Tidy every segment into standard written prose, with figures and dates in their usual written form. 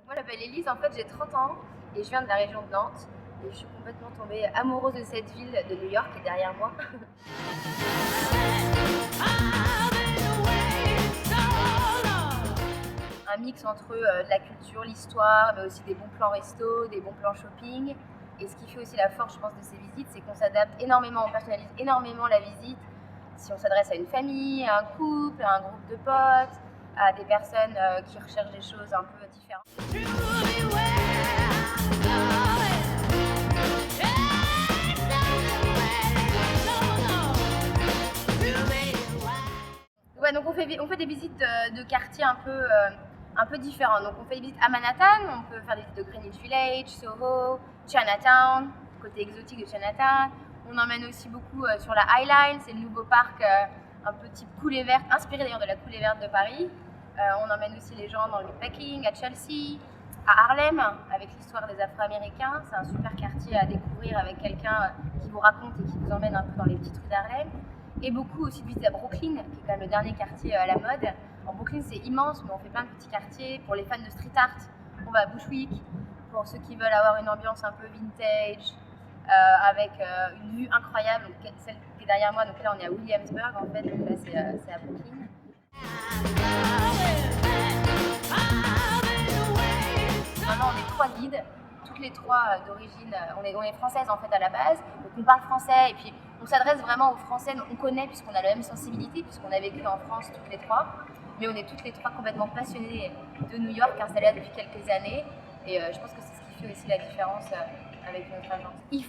Moi, je m'appelle Élise, en fait, j'ai 30 ans et je viens de la région de Nantes. Et je suis complètement tombée amoureuse de cette ville de New York qui est derrière moi. Un mix entre de la culture, l'histoire, mais aussi des bons plans resto, des bons plans shopping. Et ce qui fait aussi la force, je pense, de ces visites, c'est qu'on s'adapte énormément, on personnalise énormément la visite. Si on s'adresse à une famille, à un couple, à un groupe de potes, à des personnes qui recherchent des choses un peu différentes. Ouais, donc on fait des visites de quartiers un peu différents. Donc on fait des visites à Manhattan, on peut faire des visites de Greenwich Village, Soho, Chinatown, côté exotique de Chinatown. On emmène aussi beaucoup sur la High Line, c'est le nouveau parc un peu type coulée verte, inspiré d'ailleurs de la coulée verte de Paris. On emmène aussi les gens dans le meatpacking, à Chelsea, à Harlem, avec l'histoire des Afro-Américains. C'est un super quartier à découvrir avec quelqu'un qui vous raconte et qui vous emmène un peu dans les petites rues d'Harlem. Et beaucoup aussi de visites à Brooklyn, qui est quand même le dernier quartier à la mode. En Brooklyn, c'est immense, mais on fait plein de petits quartiers. Pour les fans de street art, on va à Bushwick. Pour ceux qui veulent avoir une ambiance un peu vintage, avec une vue incroyable, donc celle qui est derrière moi. Donc là, on est à Williamsburg, en fait. Donc là, c'est à Brooklyn. Maintenant, on est 3 guides, toutes les 3 d'origine, on est françaises en fait à la base, donc on parle français et puis on s'adresse vraiment aux Français, on connaît puisqu'on a la même sensibilité, puisqu'on a vécu en France toutes les 3, mais on est toutes les 3 complètement passionnées de New York, installées là depuis quelques années, et je pense que c'est ce qui fait aussi la différence avec notre agence. Il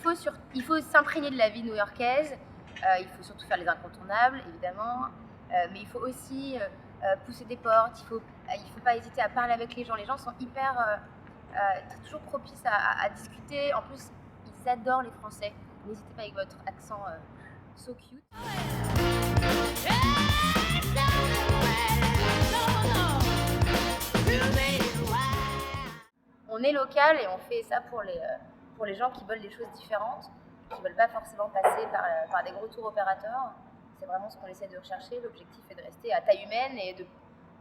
faut s'imprégner de la vie new-yorkaise, il faut surtout faire les incontournables évidemment, mais il faut aussi pousser des portes, il faut pas hésiter à parler avec les gens sont hyper... toujours propices à discuter. En plus, ils adorent les Français. N'hésitez pas avec votre accent so cute. On est local et on fait ça pour les gens qui veulent des choses différentes, qui ne veulent pas forcément passer par des gros tours opérateurs. C'est vraiment ce qu'on essaie de rechercher. L'objectif est de rester à taille humaine et de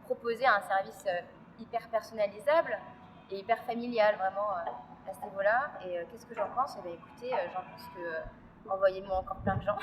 proposer un service hyper personnalisable et hyper familial vraiment à ce niveau-là. Et qu'est-ce que j'en pense? Eh bien, écoutez, j'en pense que envoyez-moi encore plein de gens.